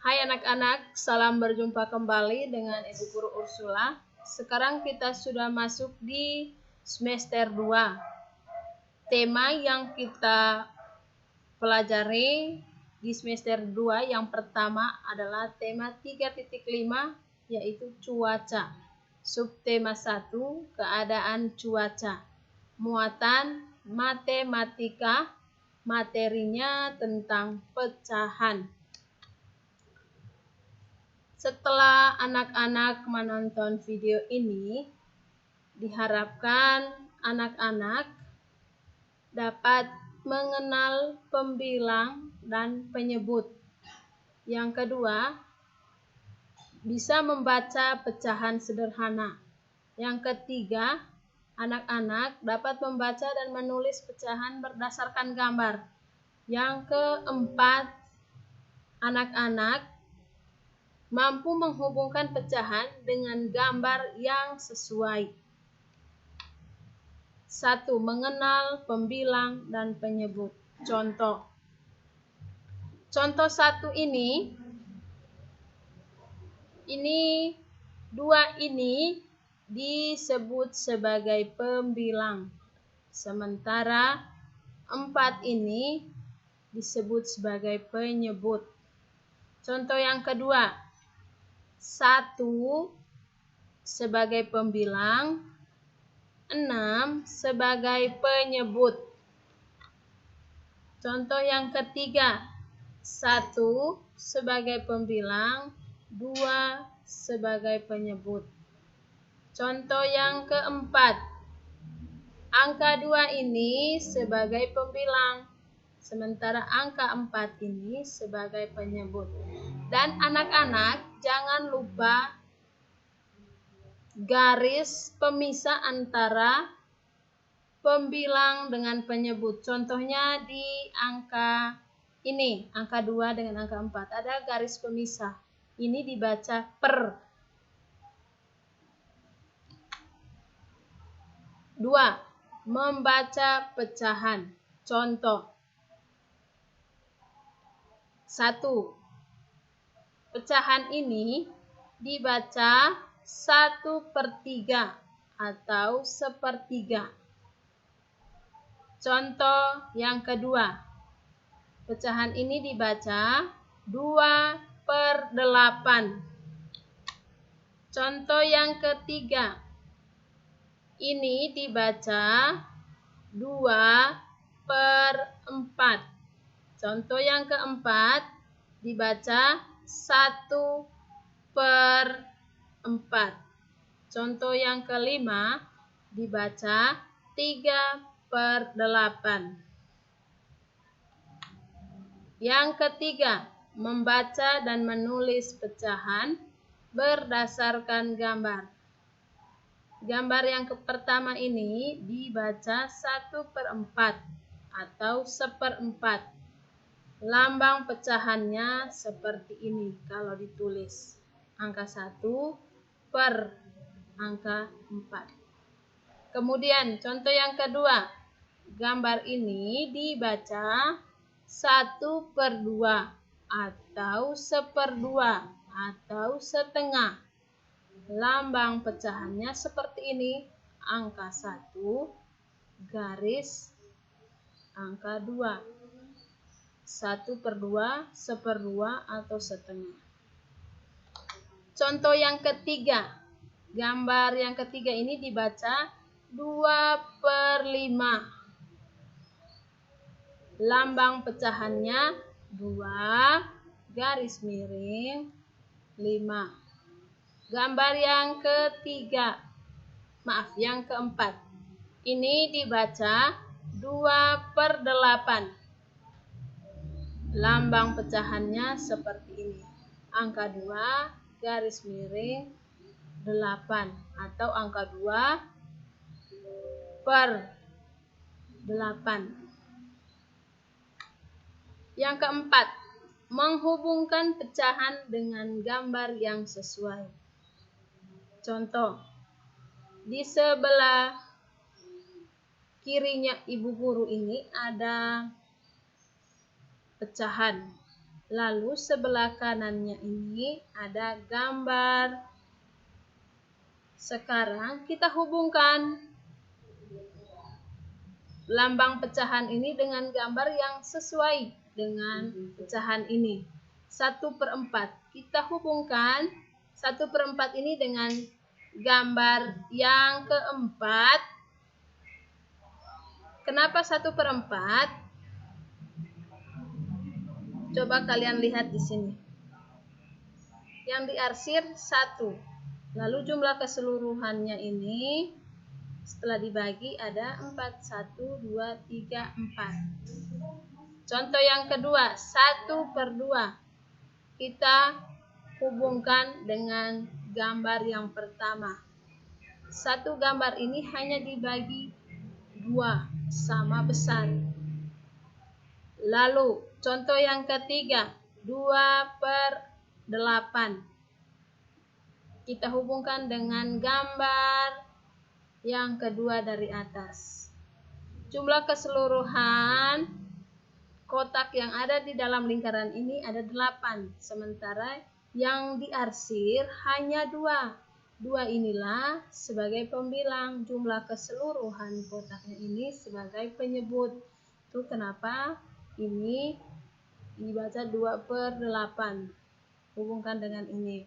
Hai anak-anak, salam berjumpa kembali dengan Ibu Guru Ursula. Sekarang kita sudah masuk di semester 2. Tema yang kita pelajari di semester 2 yang pertama adalah tema 3.5 yaitu cuaca. Subtema 1, keadaan cuaca. Muatan matematika, materinya tentang pecahan. Setelah anak-anak menonton video ini, diharapkan anak-anak dapat mengenal pembilang dan penyebut. Yang kedua, bisa membaca pecahan sederhana. Yang ketiga, anak-anak dapat membaca dan menulis pecahan berdasarkan gambar. Yang keempat, anak-anak mampu menghubungkan pecahan dengan gambar yang sesuai. 1. Mengenal pembilang dan penyebut. Contoh 1 ini 2 ini disebut sebagai pembilang. Sementara 4 ini disebut sebagai penyebut. Contoh yang kedua, 1 sebagai pembilang, 6 sebagai penyebut. Contoh yang ketiga, 1 sebagai pembilang, 2 sebagai penyebut. Contoh yang keempat, angka 2 ini sebagai pembilang, sementara angka 4 ini sebagai penyebut. Dan anak-anak jangan lupa garis pemisah antara pembilang dengan penyebut. Contohnya di angka ini, angka 2 dengan angka 4. Ada garis pemisah. Ini dibaca per. 2. Membaca pecahan. Contoh 1. Pecahan ini dibaca 1/3 atau 1/3. Contoh yang kedua, pecahan ini dibaca 2/8. Contoh yang ketiga, ini dibaca 2/4. Contoh yang keempat, dibaca 1/4. Contoh yang kelima, dibaca 3/8. Yang ketiga, membaca dan menulis pecahan berdasarkan gambar. Gambar yang pertama ini dibaca 1/4 atau 1/4. Lambang pecahannya seperti ini kalau ditulis. Angka 1 per angka 4. Kemudian contoh yang kedua. Gambar ini dibaca 1/2 atau 1/2 atau setengah. Lambang pecahannya seperti ini. Angka 1 garis angka 2. 1/2, 1/2 atau setengah. Contoh yang ketiga. Gambar yang ketiga ini dibaca 2/5. Lambang pecahannya 2 garis miring 5. Gambar yang ketiga. Yang keempat. Ini dibaca 2/8. Lambang pecahannya seperti ini. Angka 2 garis miring 8 atau angka 2/8. Yang keempat, menghubungkan pecahan dengan gambar yang sesuai. Contoh, di sebelah kirinya Ibu Guru ini ada pecahan. Lalu sebelah kanannya ini ada gambar. Sekarang kita hubungkan lambang pecahan ini dengan gambar yang sesuai dengan pecahan ini. 1/4. Kita hubungkan 1/4 ini dengan gambar yang keempat. Kenapa 1/4? Coba kalian lihat di sini. Yang diarsir 1. Lalu jumlah keseluruhannya ini setelah dibagi ada 4. 1, 2, 3, 4. Contoh yang kedua, 1/2. Kita hubungkan dengan gambar yang pertama. Satu gambar ini hanya dibagi 2, sama besar. Lalu contoh yang ketiga, 2/8. Kita hubungkan dengan gambar yang kedua dari atas. Jumlah keseluruhan kotak yang ada di dalam lingkaran ini ada 8. Sementara yang diarsir hanya 2. 2 inilah sebagai pembilang, jumlah keseluruhan kotaknya ini sebagai penyebut. Itu kenapa ini dibaca 2/8. Hubungkan dengan ini.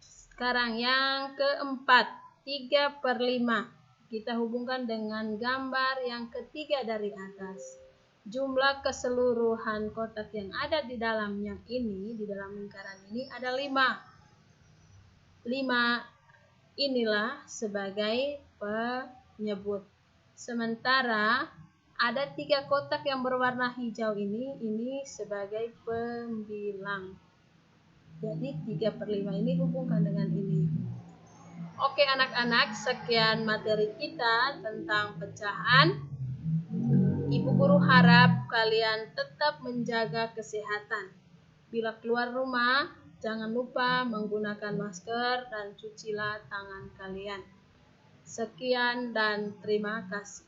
Sekarang yang keempat, 3/5. Kita hubungkan dengan gambar yang ketiga dari atas. Jumlah keseluruhan kotak yang ada di dalamnya ini, di dalam lingkaran ini ada 5. 5 inilah sebagai penyebut. Sementara ada 3 kotak yang berwarna hijau ini sebagai pembilang. Jadi 3/5 ini hubungkan dengan ini. Oke anak-anak, sekian materi kita tentang pecahan. Ibu guru harap kalian tetap menjaga kesehatan. Bila keluar rumah, jangan lupa menggunakan masker dan cucilah tangan kalian. Sekian dan terima kasih.